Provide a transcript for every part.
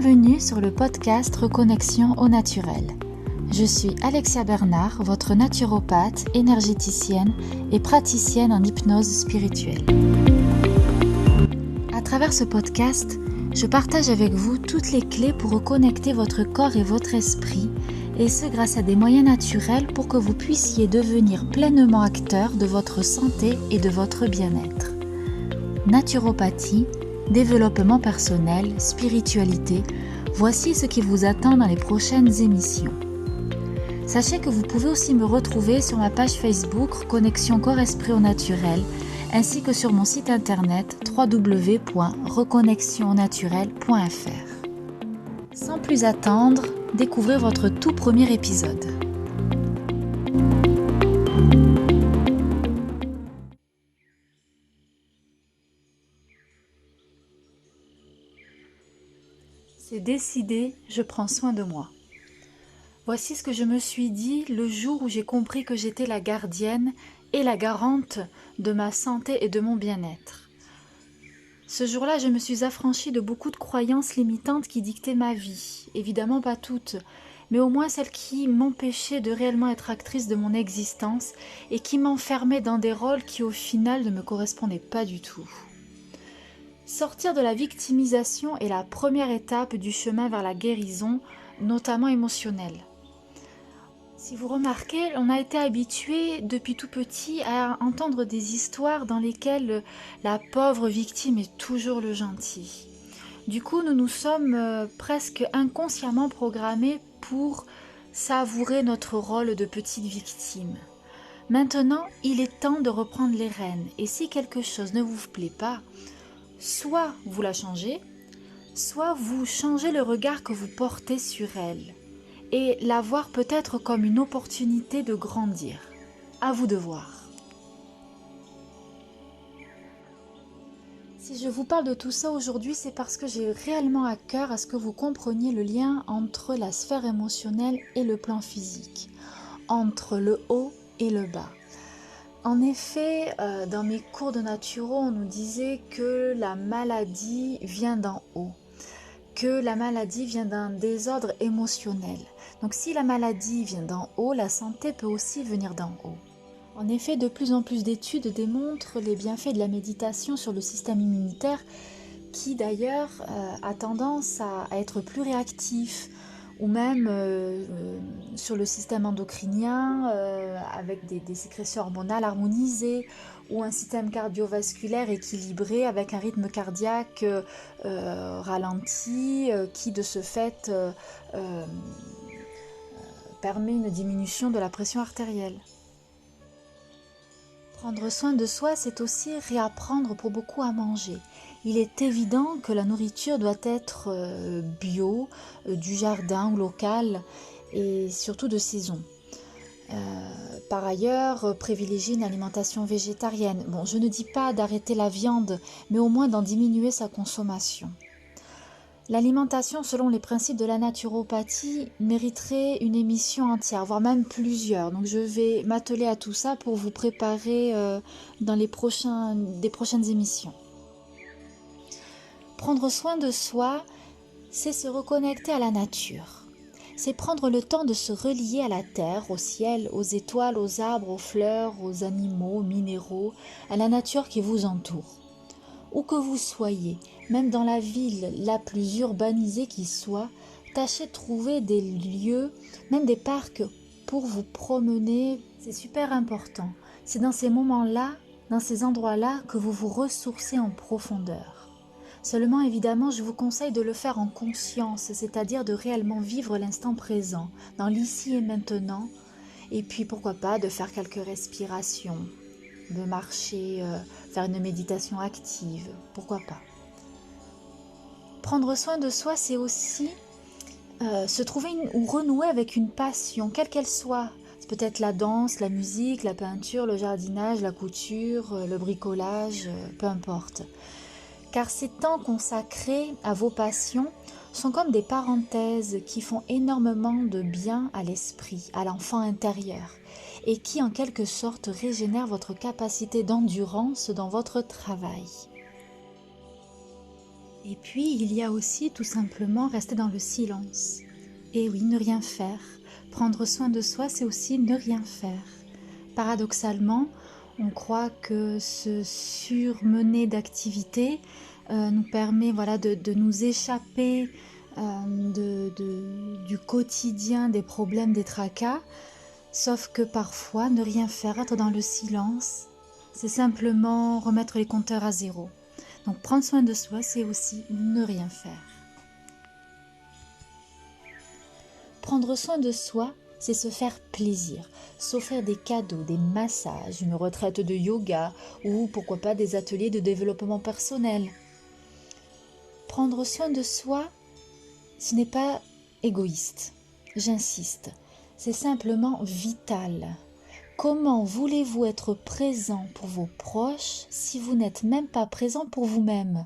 Bienvenue sur le podcast Reconnexion au naturel. Je suis Alexia Bernard, votre naturopathe, énergéticienne et praticienne en hypnose spirituelle. À travers ce podcast, je partage avec vous toutes les clés pour reconnecter votre corps et votre esprit, et ce grâce à des moyens naturels pour que vous puissiez devenir pleinement acteur de votre santé et de votre bien-être. Naturopathie, développement personnel, spiritualité, voici ce qui vous attend dans les prochaines émissions. Sachez que vous pouvez aussi me retrouver sur ma page Facebook Reconnexion Corps-Esprit au Naturel, ainsi que sur mon site internet www.reconnexionnaturel.fr. Sans plus attendre, découvrez votre tout premier épisode. C'est décidé, je prends soin de moi. Voici ce que je me suis dit le jour où j'ai compris que j'étais la gardienne et la garante de ma santé et de mon bien-être. Ce jour-là, je me suis affranchie de beaucoup de croyances limitantes qui dictaient ma vie. Évidemment pas toutes, mais au moins celles qui m'empêchaient de réellement être actrice de mon existence et qui m'enfermaient dans des rôles qui au final ne me correspondaient pas du tout. Sortir de la victimisation est la première étape du chemin vers la guérison, notamment émotionnelle. Si vous remarquez, on a été habitué depuis tout petit à entendre des histoires dans lesquelles la pauvre victime est toujours le gentil. Du coup, nous nous sommes presque inconsciemment programmés pour savourer notre rôle de petite victime. Maintenant, il est temps de reprendre les rênes, et si quelque chose ne vous plaît pas, soit vous la changez, soit vous changez le regard que vous portez sur elle et la voir peut-être comme une opportunité de grandir. À vous de voir. Si je vous parle de tout ça aujourd'hui, c'est parce que j'ai réellement à cœur à ce que vous compreniez le lien entre la sphère émotionnelle et le plan physique, entre le haut et le bas. En effet, dans mes cours de naturo, on nous disait que la maladie vient d'en haut, que la maladie vient d'un désordre émotionnel. Donc si la maladie vient d'en haut, la santé peut aussi venir d'en haut. En effet, de plus en plus d'études démontrent les bienfaits de la méditation sur le système immunitaire qui d'ailleurs a tendance à être plus réactif, ou même sur le système endocrinien avec des sécrétions hormonales harmonisées, ou un système cardiovasculaire équilibré avec un rythme cardiaque ralenti qui de ce fait permet une diminution de la pression artérielle. Prendre soin de soi, c'est aussi réapprendre pour beaucoup à manger. Il est évident que la nourriture doit être bio, du jardin ou locale, et surtout de saison. Par ailleurs, privilégier une alimentation végétarienne. Bon, je ne dis pas d'arrêter la viande, mais au moins d'en diminuer sa consommation. L'alimentation selon les principes de la naturopathie mériterait une émission entière, voire même plusieurs. Donc je vais m'atteler à tout ça pour vous préparer dans des prochaines émissions. Prendre soin de soi, c'est se reconnecter à la nature. C'est prendre le temps de se relier à la terre, au ciel, aux étoiles, aux arbres, aux fleurs, aux animaux, aux minéraux, à la nature qui vous entoure. Où que vous soyez, même dans la ville la plus urbanisée qui soit, tâchez de trouver des lieux, même des parcs pour vous promener. C'est super important. C'est dans ces moments-là, dans ces endroits-là, que vous vous ressourcez en profondeur. Seulement, évidemment, je vous conseille de le faire en conscience, c'est-à-dire de réellement vivre l'instant présent, dans l'ici et maintenant, et puis pourquoi pas de faire quelques respirations, de marcher, faire une méditation active, pourquoi pas. Prendre soin de soi, c'est aussi se trouver ou renouer avec une passion, quelle qu'elle soit. C'est peut-être la danse, la musique, la peinture, le jardinage, la couture, le bricolage, peu importe. Car ces temps consacrés à vos passions sont comme des parenthèses qui font énormément de bien à l'esprit, à l'enfant intérieur, et qui en quelque sorte régénèrent votre capacité d'endurance dans votre travail. Et puis, il y a aussi tout simplement rester dans le silence. Et oui, ne rien faire. Prendre soin de soi, c'est aussi ne rien faire. Paradoxalement, on croit que ce surmener d'activités nous permet de nous échapper du quotidien, des problèmes, des tracas. Sauf que parfois, ne rien faire, être dans le silence, c'est simplement remettre les compteurs à zéro. Donc prendre soin de soi, c'est aussi ne rien faire. Prendre soin de soi, c'est se faire plaisir, s'offrir des cadeaux, des massages, une retraite de yoga ou pourquoi pas des ateliers de développement personnel. Prendre soin de soi, ce n'est pas égoïste, j'insiste, c'est simplement vital. Comment voulez-vous être présent pour vos proches si vous n'êtes même pas présent pour vous-même ?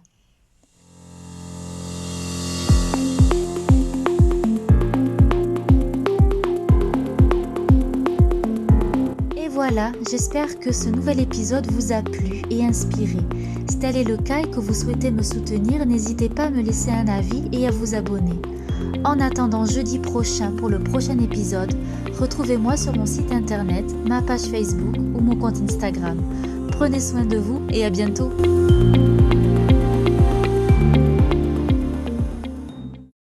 Voilà, j'espère que ce nouvel épisode vous a plu et inspiré. Si tel est le cas et que vous souhaitez me soutenir, n'hésitez pas à me laisser un avis et à vous abonner. En attendant jeudi prochain pour le prochain épisode, retrouvez-moi sur mon site internet, ma page Facebook ou mon compte Instagram. Prenez soin de vous et à bientôt.